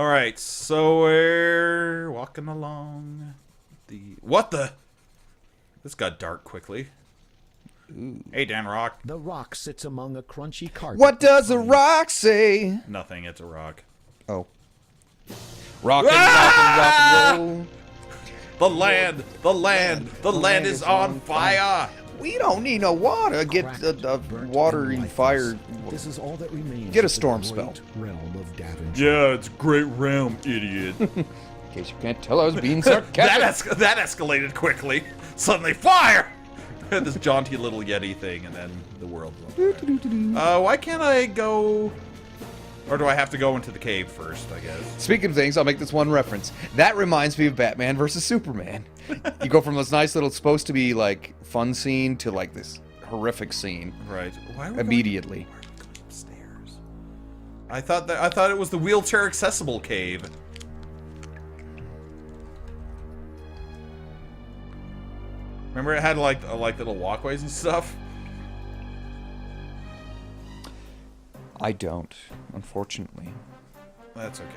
Alright, so we're walking along the... What the? This got dark quickly. Ooh. Hey, Dan Rock. The rock sits among a crunchy carpet. What does a rock say? Nothing, it's a rock. Oh. Rock and roll. The land is on fire. We don't need no water. Get the water and fire. This is all that remains. Get a storm spell. Realm of Daventry. Yeah, it's a great realm, idiot. In case you can't tell, I was being sarcastic. that escalated quickly. Suddenly, fire! This jaunty little Yeti thing, and then the world. Why can't I go... Or do I have to go into the cave first, I guess? Speaking of things, I'll make this one reference. That reminds me of Batman versus Superman. You go from this nice little, supposed to be, like, fun scene to, like, this horrific scene. Right. Why are we immediately. Why are we going upstairs? I thought it was the wheelchair accessible cave. Remember it had, like little walkways and stuff? I don't, unfortunately. That's okay.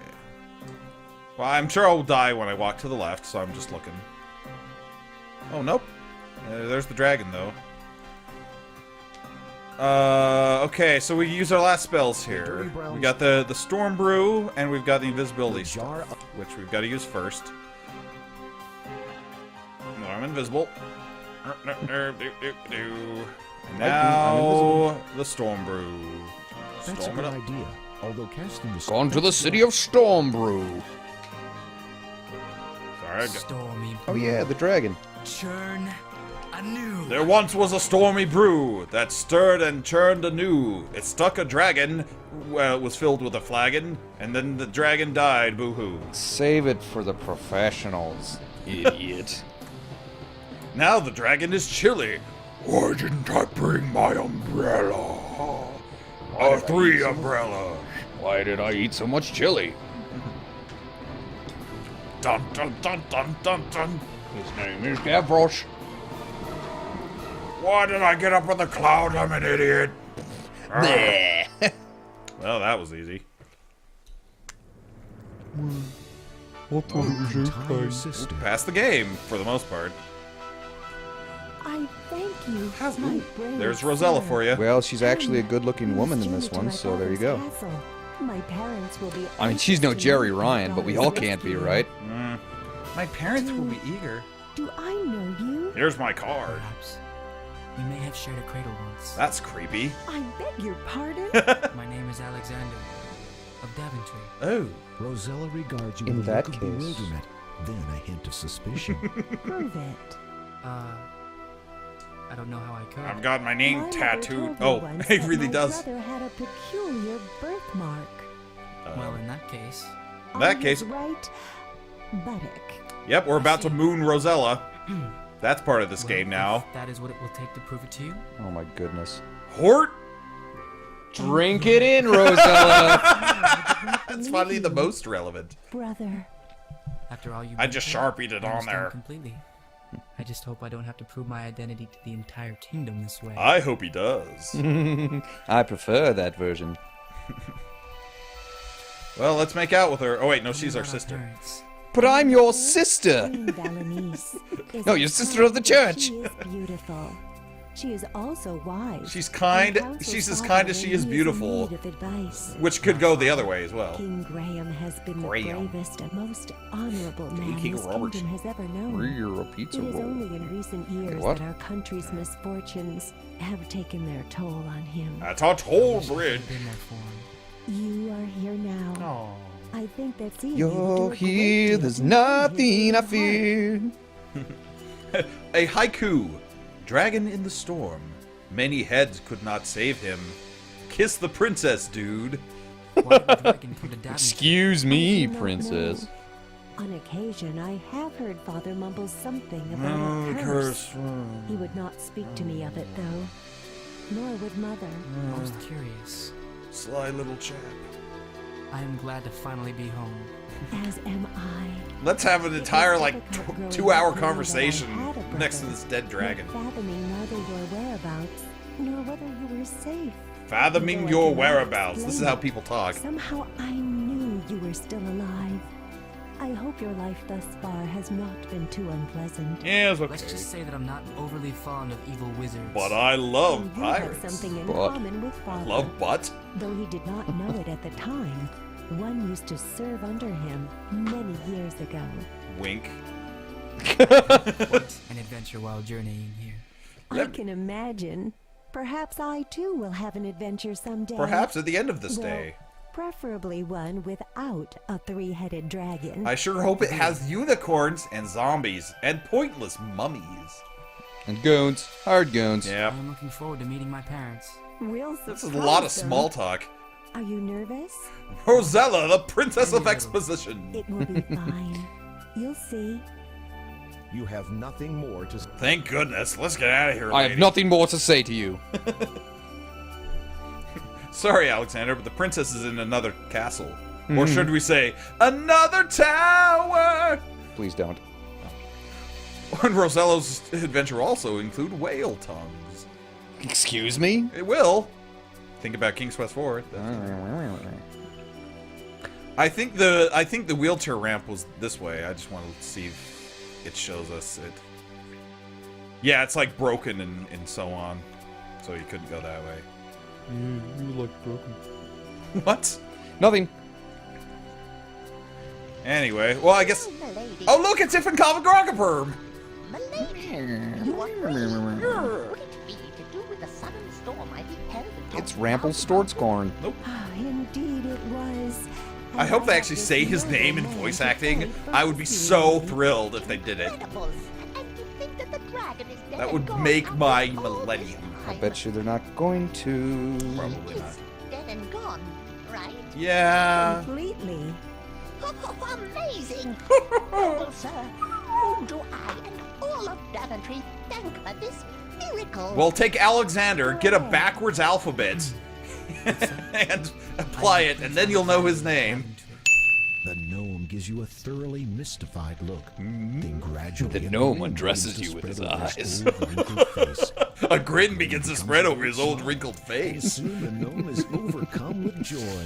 Well, I'm sure I'll die when I walk to the left, so I'm just looking. Oh, nope. There's the dragon, though. Okay, so we use our last spells here. We got the Storm Brew, and we've got the Invisibility stuff, which we've got to use first. No, I'm invisible. And now, the Storm Brew. That's a good idea. Although casting the Gone to the city of Stormbrew. Sorry. Stormy. Oh yeah, the dragon. Churn anew. There once was a stormy brew that stirred and churned anew. It stuck a dragon, was filled with a flagon, and then the dragon died. Boo-hoo. Save it for the professionals, idiot. Now the dragon is chilly. Why didn't I bring my umbrella? Three umbrellas. Why did I eat so much chili? Dun dun dun dun dun dun. His name is Gavroche. Why did I get up in the cloud? I'm an idiot. Well, that was easy. Pass the game, for the most part. I thank you. My brave There's Rosella for you. Well, she's actually a good-looking woman in this one, so there you go. My parents will be. I mean, she's no Jerry Ryan, but we all can't be, right? My parents will be eager. Do I know you? Here's my card. Perhaps we may have shared a cradle once. That's creepy. I beg your pardon? My name is Alexander of Daventry. Oh. Rosella regards you In with a that look of case. bewilderment, then a hint of suspicion. Prove it. I don't know how I could. I've got my name My mother tattooed. told me Oh, once it that really my does. brother had a peculiar birthmark. Well, in that case. In that On case. his right buttock. Yep, we're about to moon Rosella. That's part of this game now. If that is what it will take to prove it to you. Oh my goodness. Hort? Drink it in, Rosella! That's finally the most relevant. Brother. After all you. I just sharpied it I on understand there. completely. I just hope I don't have to prove my identity to the entire kingdom this way. I hope he does. I prefer that version. Well, let's make out with her. Oh wait, no, she's our Not sister. parents. But I'm your sister! Queen Valenice is No, you're sister of the church. She is beautiful. She is also wise. She's kind. and counsels She's as father kind as she when is he in beautiful. need of advice. Which could go the other way as well. King Graham has been Graham. the bravest and most honorable man King this Robert. kingdom has ever known. Rear a pizza It is roll. only in recent years what? that our country's misfortunes have taken their toll on him. That's a toll bridge. I've been there for him. You are here now. Oh. I think that's easy. You're here, there's nothing I fear. A haiku. Dragon in the storm. Many heads could not save him. Kiss the princess, dude. Why did the dragon come to Daventry? Excuse I me, do not princess. know. On occasion, I have heard Father mumble something about a curse. He would not speak to me of it, though. Nor would Mother. Most curious. Sly little chap. I am glad to finally be home. As am I. Let's have an It was entire, like, difficult growing 2-hour up knowing that I conversation had a brother, next to this dead not dragon. fathoming neither your whereabouts, nor whether you were safe. Fathoming Though I your cannot whereabouts. This is explain how it, people talk. Somehow I knew you were still alive. I hope your life thus far has not been too unpleasant. Yeah, it's Let's okay. just say that I'm not overly fond of evil wizards. But I love You have pirates. something in But- common with Father. Love butt? Though he did not know it at the time, one used to serve under him many years ago. Wink. Quite an adventure while journeying here. I can imagine. Perhaps I too will have an adventure someday. Perhaps at the end of this Well, day. preferably one without a three-headed dragon. I sure hope it has unicorns and zombies and pointless mummies. And goons. Hard goons. Yeah. I'm looking forward to meeting my parents. Real This is a lot of surprise, small though. talk. Are you nervous? Rosella, the Princess of Little. Exposition. It will be fine. You'll see. You have nothing more to... Thank goodness. Let's get out of here, I have lady. nothing more to say to you. Sorry, Alexander, but the princess is in another castle. Or should we say, another tower? Please don't. And Rosello's adventure will also include whale tongues. Excuse me? It will. Think about King's Quest IV. I think the wheelchair ramp was this way. I just want to see if it shows us it. Yeah, it's like broken and so on. So you couldn't go that way. You look broken. What? Nothing. Anyway, well, I guess. Oh, look, it's Ifan Kavagragaperm! It's Rampelstortscorn. Ah, indeed it was. I hope they actually say his name in voice acting. I would be so thrilled if they did it. That would make my millennium. I bet you they're not going to. Probably not. Dead and gone, right? Yeah. Completely. Amazing! Noble sir, whom do I and all of Daventry thank for this miracle? Well, take Alexander, get a backwards alphabet, and apply it, and then you'll know his name. The gnome gives you a thoroughly mystified look. Then gradually, The a gnome grin undresses begins you to with spread his over eyes. old wrinkled face. A grin begins to spread over his old wrinkled face. Soon the gnome is overcome with joy.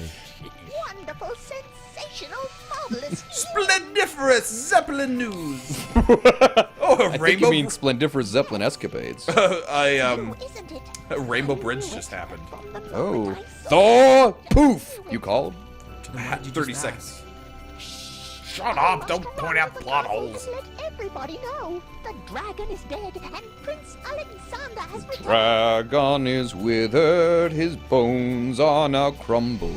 Wonderful, sensational, marvelous. Splendiferous Zeppelin news. Oh, a I think rainbow. you mean splendiferous Zeppelin escapades. Isn't it? A rainbow bridge just happened. From the Oh. moment I saw Thor! Poof! You called? Then why did you 30 just seconds. ask? Shut I up! must Don't run point to out the plot castle holes. and let everybody know the dragon is dead and Prince Alexander has returned. Dragon is withered, his bones are now crumbled.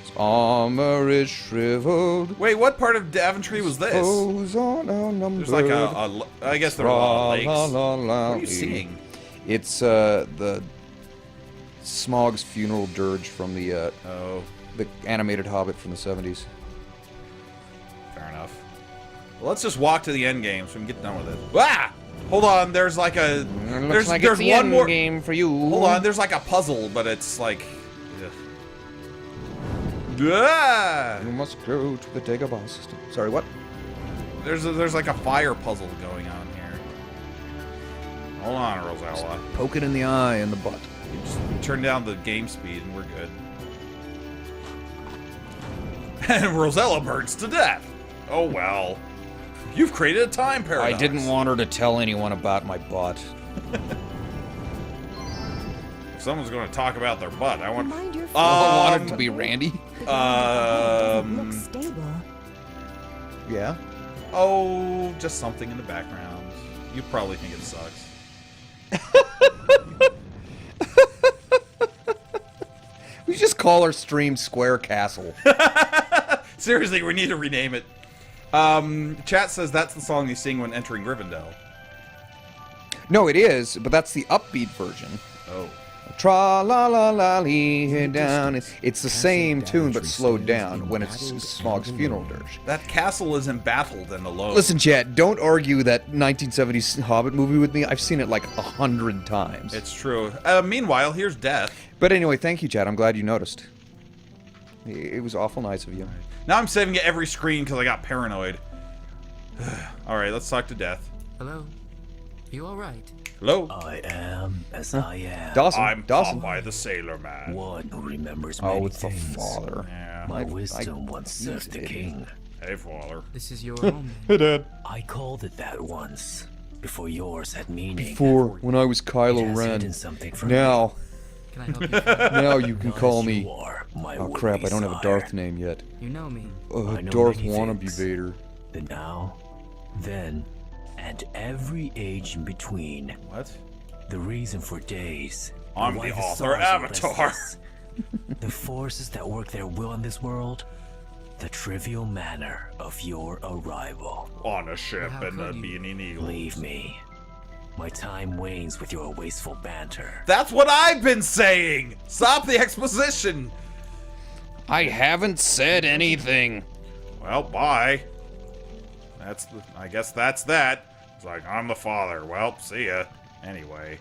His armor is shriveled. Wait, what part of Daventry was this? Foes are now numbered. There's like I guess there were a lot of lakes. Tra-la-la-la-lee. What are you seeing? It's the Smaug's funeral dirge from the Oh, animated Hobbit from the 70s. fair enough. Well, let's just walk to the end game so we can get done with it. Ah! Hold on, there's like a Looks like it's the one end more game for you. Hold on, there's like a puzzle, but it's like ah! You must go to the Dagobah system. Sorry, what? There's like a fire puzzle going on here. Hold on, Rosella. Poke it in the eye and the butt. You just turn down the game speed and we're good. And Rosella burns to death. Oh well. You've created a time paradox. I didn't want her to tell anyone about my butt. If someone's going to talk about their butt, I want. Mind your I want it to be Randy. looks stable. Yeah. Oh, just something in the background. You probably think it sucks. We just call our stream Square Castle. Seriously, we need to rename it. Chat says that's the song you sing when entering Rivendell. No, it is, but that's the upbeat version. Oh. Tra la la la lee down. It's the same tune but slowed down when it's Smaug's funeral dirge. That castle is embattled and alone. Listen, chat, don't argue that 1970s Hobbit movie with me. I've seen it like 100 times. It's true. Meanwhile, here's Death. But anyway, thank you, chat. I'm glad you noticed. It was awful nice of you. Now I'm saving it every screen because I got paranoid. Alright, let's talk to Death. Hello? You alright? Hello. I am as I am. Dawson. I'm Dawson. Popeye the Sailor Man. One who remembers many Oh, it's the things. father. Yeah. My wisdom once served the king. Hey, father. This is your home Hey, then. Dad. I called it that once, before yours had meaning. Before, when I was It Kylo has Ren. hidden something from Now, Can I help you? Father? now you can Not call as me. you are, my Oh crap! I would-be don't have a sire. Darth name yet. You know me. I know Darth many wannabe things. Vader. The now, then, and every age in between. What? The reason for days. I'm why the the author stars are Avatar. restless. The forces that work their will in this world. The trivial manner of your arrival. On a ship How and a could you? beanie eagle. Leave me. My time wanes with your wasteful banter. That's what I've been saying. Stop the exposition. I haven't said anything. Well, bye. I guess that's that. It's like, I'm the father. Well, see ya. Anyway.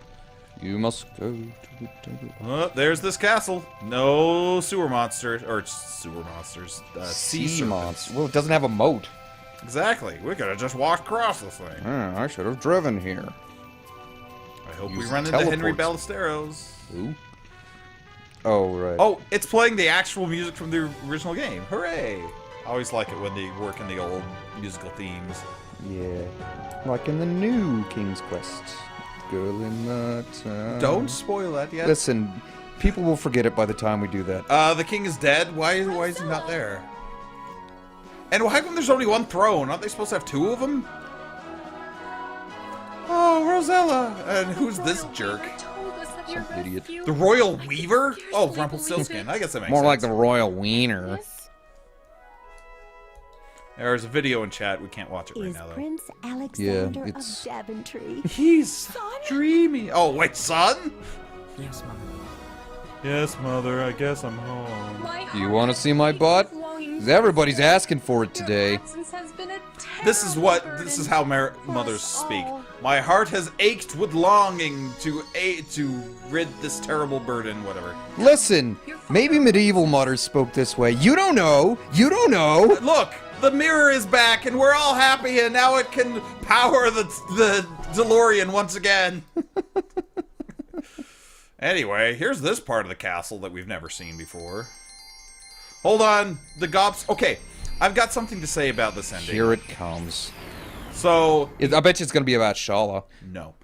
You must go to the temple. There's this castle. No sewer monsters. Or sewer monsters. Sea Sea serpents. monster. Well, it doesn't have a moat. Exactly. We could have just walked across this thing. I should have driven here. I hope we Use run into Henry teleports. Ballesteros. Who? Oh, right. Oh, it's playing the actual music from the original game. Hooray! I always like it when they work in the old musical themes. Yeah. Like in the new King's Quest. Girl in the town. Don't spoil that yet. Listen, people will forget it by the time we do that. The king is dead. Why is he not there? And how come there's only one throne? Aren't they supposed to have two of them? Oh, Rosella! And who's this jerk? Some idiot. The Royal Weaver? Oh, Rumpelstiltskin. I guess that makes More sense. like the Royal Wiener. There's a video in chat. We can't watch it right Is now, though. Prince Alexander it's- of Daventry. He's dreamy. Oh, wait, son? Yes, Mom. Yes, mother. I guess I'm home. Do you want to see my butt? 'Cause everybody's asking for it today. This is how mothers speak. My heart has ached with longing to rid this terrible burden, whatever. Listen, maybe medieval mothers spoke this way. You don't know. You don't know. Look, the mirror is back and we're all happy and now it can power the DeLorean once again. Anyway, here's this part of the castle that we've never seen before. Hold on, the Gops. Okay, I've got something to say about this ending. Here it comes. So, I bet you it's going to be about Shala. no.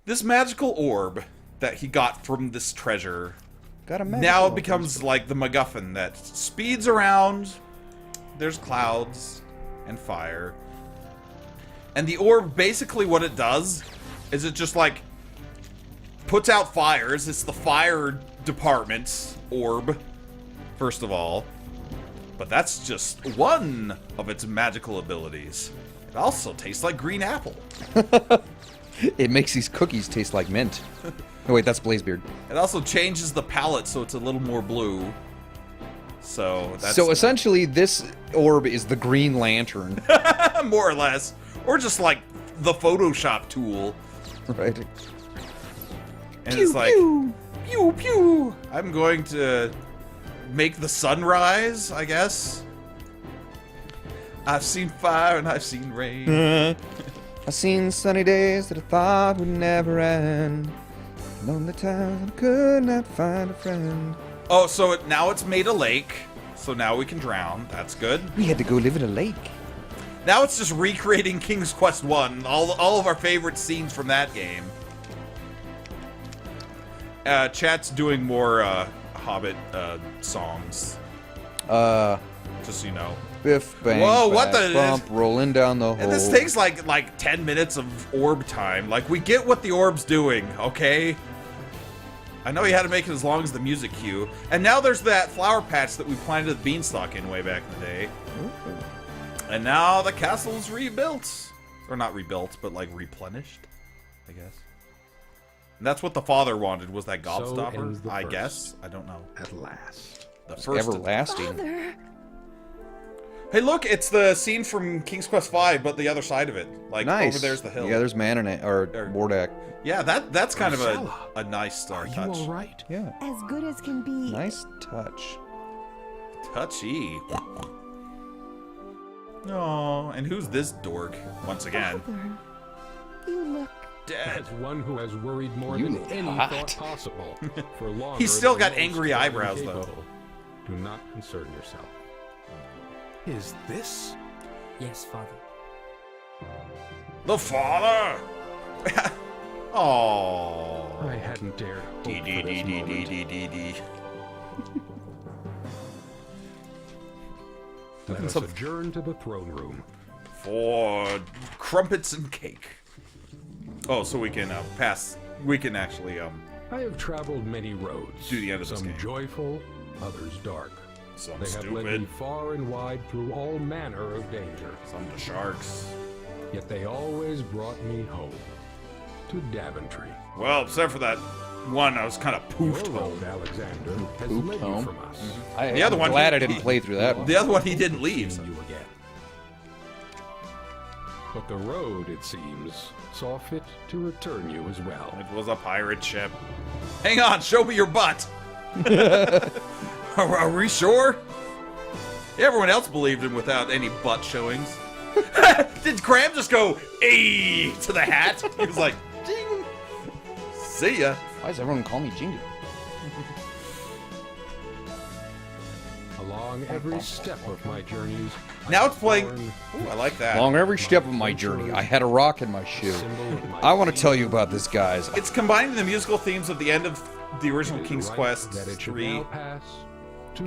This magical orb that he got from this treasure Got a now it becomes like the MacGuffin that speeds around. There's clouds and fire. And the orb, basically what it does is it just like puts out fires. It's the fire department's orb, first of all. But that's just one of its magical abilities. It also tastes like green apple. It makes these cookies taste like mint. Oh wait, that's Blazebeard. It also changes the palette so it's a little more blue. So that's So essentially, this orb is the Green Lantern, more or less. Or just like the Photoshop tool. right? And it's like, pew, pew. I'm going to make the sun rise, I guess. I've seen fire and I've seen rain. I've seen sunny days that I thought would never end. Lonely times I could not find a friend. Oh, so now it's made a lake. So now we can drown. That's good. We had to go live in a lake. Now it's just recreating King's Quest 1. All of our favorite scenes from that game. Chat's doing more Hobbit songs. Just so you know. Biff, bang, Whoa, what back, the- bump, rolling down the hole. And this takes like 10 minutes of orb time. Like, we get what the orb's doing, okay? I know he had to make it as long as the music cue. And now there's that flower patch that we planted the beanstalk in way back in the day. And now the castle's rebuilt. Or not rebuilt, but like replenished, I guess. And that's what the father wanted, was that gobstopper, ends the I first. guess. I don't know. At last. The first. Everlasting. Father, Hey, look, it's the scene from King's Quest V, but the other side of it. Like, Nice. over there's the hill. Yeah, there's Manonat, or Or- Mordak. Yeah, that's kind of Rosella, a nice Are you touch. all right? Yeah. as good as can be. Nice touch. Touchy. Oh, and who's this dork? Once again. Father, you look dead. As one who has worried more You than look any hot. thought possible for longer. He's still than got most angry are eyebrows, though. incapable, Do not concern yourself. Is this? Yes, Father. The father! Oh. I hadn't dared hope D for D this D D moment. D D D. Let us Some- adjourn to the throne room. For crumpets and cake. Oh, so we can pass. We can actually I have traveled many roads. Do the end of this some game. joyful, others dark. some They have led me stupid, far and wide through all manner of danger. some to sharks. Yet they always brought me home to Daventry. Well, except for that one, I was kind of Your poofed home. road, Alexander, has Poofed led home? you from us. The other I'm one, glad he- I didn't play through that one. The other one, he didn't leave. So. Seeing you again. But the road, it seems, saw fit to return you as well. It was a pirate ship. Hang on, show me your butt. Are we sure? Everyone else believed him without any butt showings. Did Graham just go, "Ay" to the hat? He was like, "Ding." See ya. Why does everyone call me Jingle? Along every step of my journeys, Now it's playing. Ooh, I like that. Along every step of my journey, I had a rock in my shoe. I want to tell you about this, guys. It's combining the musical themes of the end of the original King's Quest 3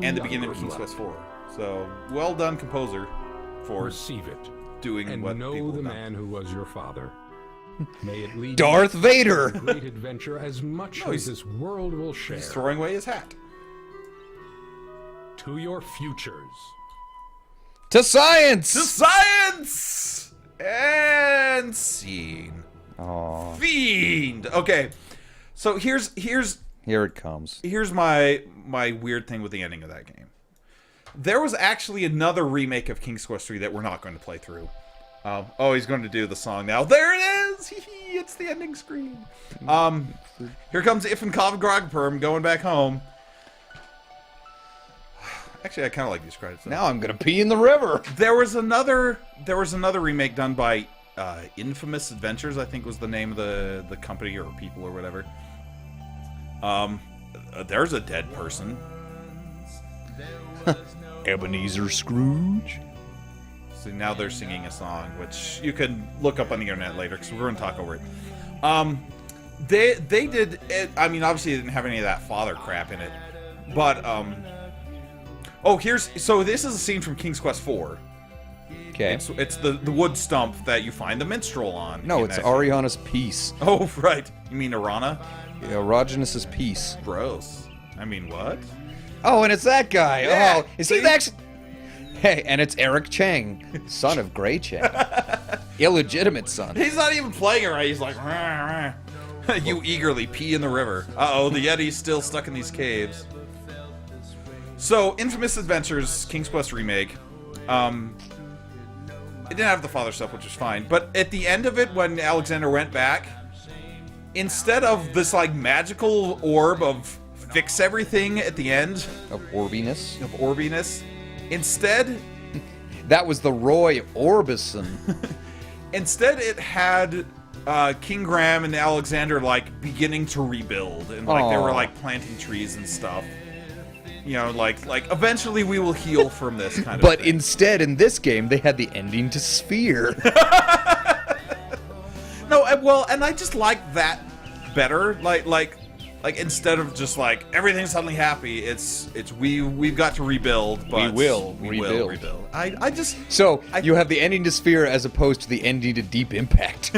and the beginning of King's Quest 4. So, well done, composer, for Receive it, doing and what know people the have done. man who was your father. May it lead Darth you Vader! to a great adventure as much No, as he's- this world will share. He's throwing away his hat. To your futures. To science! To science! And scene. Aw, Fiend! Okay, so here's here it comes. my weird thing with the ending of that game. There was actually another remake of King's Quest 3 that we're not going to play through. Oh, he's going to do the song now. There it is! It's the ending screen. Here comes Ifn Grogperm going back home. Actually, I kind of like these credits. Now I'm gonna pee in the river. There was another remake done by Infamous Adventures, I think was the name of the company or people or whatever. There's a dead person. Ebenezer Scrooge. So now they're singing a song, which you can look up on the internet later because we're going to talk over it. They did it. I mean, obviously they didn't have any of that father crap in it, but oh, this is a scene from King's Quest 4. Okay. It's the wood stump that you find the minstrel on. No, in it's that- Ariana's piece. Oh, right. You mean Arana? Erogenous' piece. Gross. I mean, what? Oh, and it's that guy. Yeah, Oh, is see? he actually? Hey, and it's Eric Chang, son of Gray Chang, illegitimate son. He's not even playing it right. He's like, "Rah, rah." You eagerly pee in the river. Uh-oh, the Yeti's still stuck in these caves. So, Infamous Adventures, King's Quest Remake. It didn't have the father stuff, which is fine. But at the end of it, when Alexander went back, instead of this, like, magical orb of fix everything at the end, Of Orbiness. of orbiness, instead That was the Roy Orbison. Instead, it had King Graham and Alexander like beginning to rebuild, and like they were Aw. like planting trees and stuff. You know, like eventually we will heal from this kind of. But thing. instead, in this game, they had the ending to Sphere. No, well, and I just like that better. Like instead of just like everything's suddenly happy, it's we've got to rebuild. But We will rebuild. rebuild. I just So, you have the ending to Sphere as opposed to the ending to Deep Impact.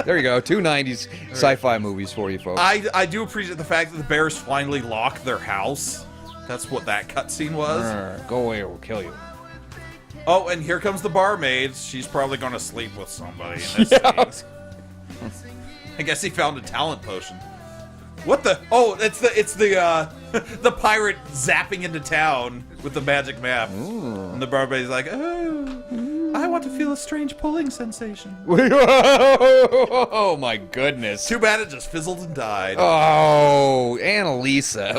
There you go. Two 90s sci-fi movies for you, folks. I do appreciate the fact that the bears finally lock their house. That's what that cutscene was. Go away or we'll kill you. Oh, and here comes the barmaid. She's probably going to sleep with somebody in this scene. I guess he found a talent potion. What the? Oh, it's the the pirate zapping into town with the magic map. And the barmaid's like, oh, I want to feel a strange pulling sensation. Oh my goodness. Too bad it just fizzled and died. Oh, Annalisa.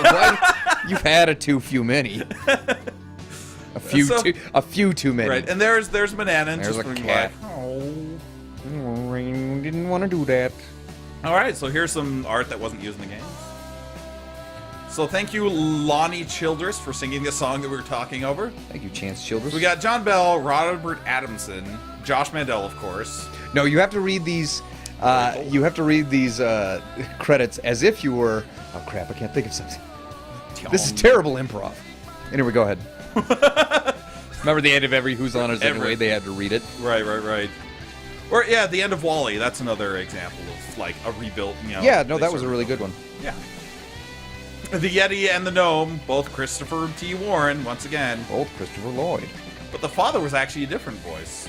You've had a too few many. A few too many. Right, and there's Manana. There's just a being cat. like, Oh, didn't want to do that. All right, so here's some art that wasn't used in the game. So thank you, Lonnie Childress, for singing the song that we were talking over. Thank you, Chance Childress. We got John Bell, Robert Adamson, Josh Mandel, of course. No, you have to read these. Credits as if you were. Oh crap! I can't think of something. This is terrible improv. Anyway, go ahead. Remember the end of every Who's Honors Anyway? They had to read it. Right. Or yeah, the end of Wall-E. That's another example of like a rebuilt. Yeah, no, that was a really good one. Yeah. The Yeti and the Gnome, both Christopher T. Warren, once again. Both Christopher Lloyd. But the father was actually a different voice.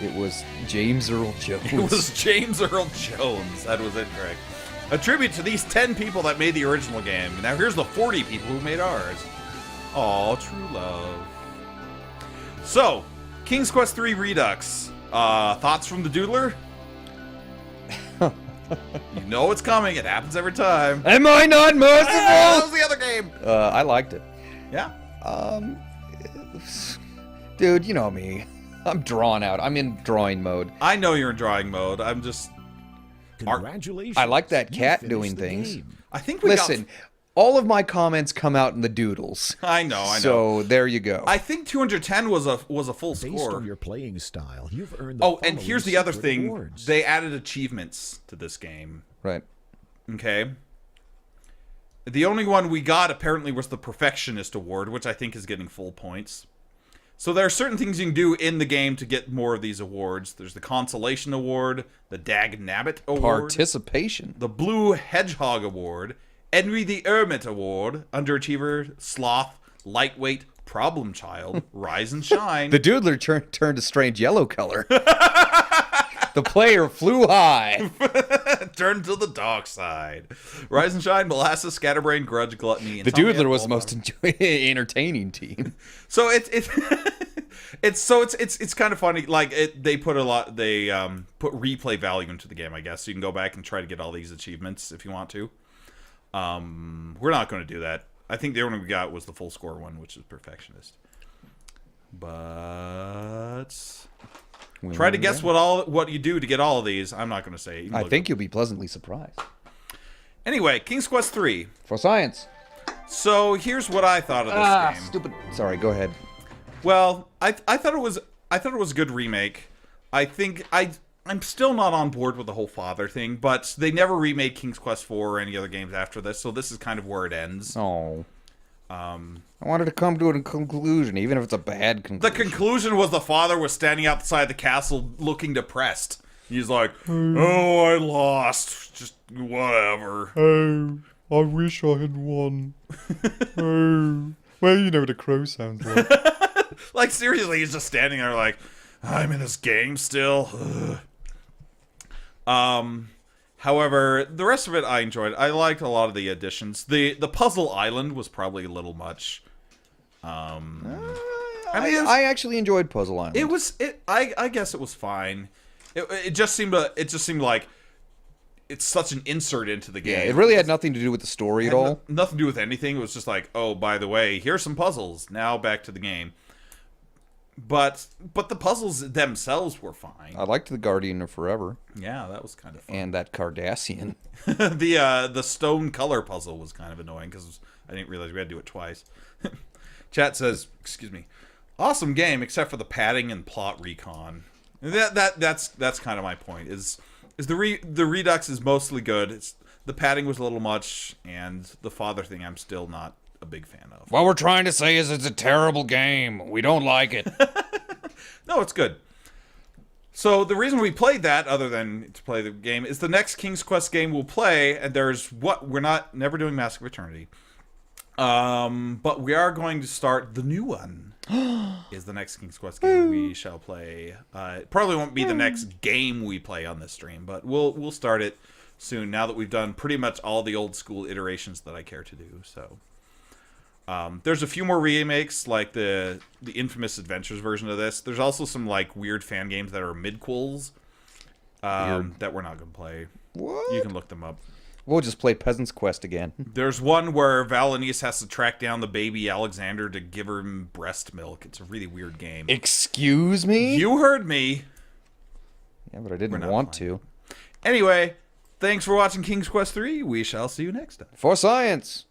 It was James Earl Jones. It was James Earl Jones. That was incorrect. A tribute to these 10 people that made the original game. Now here's the 40 people who made ours. Aw, true love. So, King's Quest III Redux. Thoughts from the Doodler? You know it's coming. It happens every time. Am I not merciful? That was the other game. I liked it. Yeah. Dude, you know me. I'm drawn out. I'm in drawing mode. I know you're in drawing mode. I'm just... Congratulations. I like that You cat finished doing the things. game. I think we Listen, all of my comments come out in the doodles. I know. So there you go. I think 210 was a full Based score. on your playing style, you've earned the Oh, and following here's the other secret thing. awards. They added achievements to this game. Right. Okay. The only one we got apparently was the Perfectionist Award, which I think is getting full points. So there are certain things you can do in the game to get more of these awards. There's the Consolation Award, the Dag Nabbit Award, Participation. the Blue Hedgehog Award, Henry the Hermit Award, Underachiever, Sloth, Lightweight, Problem Child, Rise and Shine. The Doodler turned a strange yellow color. The player flew high. Turn to the dark side. Rise and Shine, Molasses, Scatterbrain, Grudge, Gluttony. The Doodler was the most entertaining team. So it's kind of funny. Like they put put replay value into the game, I guess. So you can go back and try to get all these achievements if you want to. We're not going to do that. I think the only one we got was the full score one, which is Perfectionist. But try to guess what you do to get all of these. I'm not going to say. I think you'll be pleasantly surprised. Anyway, King's Quest 3. For science. So here's what I thought of this game. Stupid. Sorry, go ahead. Well, I thought it was a good remake. I think I'm still not on board with the whole father thing, but they never remade King's Quest 4 or any other games after this, so this is kind of where it ends. Oh. I wanted to come to a conclusion, even if it's a bad conclusion. The conclusion was the father was standing outside the castle looking depressed. He's like, "Oh, I lost. Just whatever." Oh, I wish I had won. Oh. Well, you know what a crow sounds like. Like, seriously, he's just standing there like, "I'm in this game still." However, the rest of it I enjoyed. I liked a lot of the additions. The Puzzle Island was probably a little much. I I actually enjoyed Puzzle Island. I guess it was fine. It just seemed like it's such an insert into the game. Yeah, it really had nothing to do with the story at all. Nothing to do with anything. It was just like, oh, by the way, here's some puzzles. Now back to the game. But the puzzles themselves were fine. I liked the Guardian of Forever. Yeah, that was kind of fun. And that Cardassian. The stone color puzzle was kind of annoying because I didn't realize we had to do it twice. Chat says, excuse me, awesome game except for the padding and plot recon. That's kind of my point. Is the Redux is mostly good. The padding was a little much, and the father thing I'm still not a big fan of. What we're trying to say is it's a terrible game. We don't like it. No, it's good. So the reason we played that, other than to play the game, is the next King's Quest game we'll play, and we're never doing Mask of Eternity. But we are going to start the new one. Is the next King's Quest game we shall play. It probably won't be the next game we play on this stream, but we'll start it soon. Now that we've done pretty much all the old school iterations that I care to do. So there's a few more remakes, like the Infamous Adventures version of this. There's also some like weird fan games that are midquels that we're not going to play. What? You can look them up. We'll just play Peasant's Quest again. There's one where Valenice has to track down the baby Alexander to give him breast milk. It's a really weird game. Excuse me? You heard me. Yeah, but I didn't want to. Anyway, thanks for watching King's Quest 3. We shall see you next time. For science.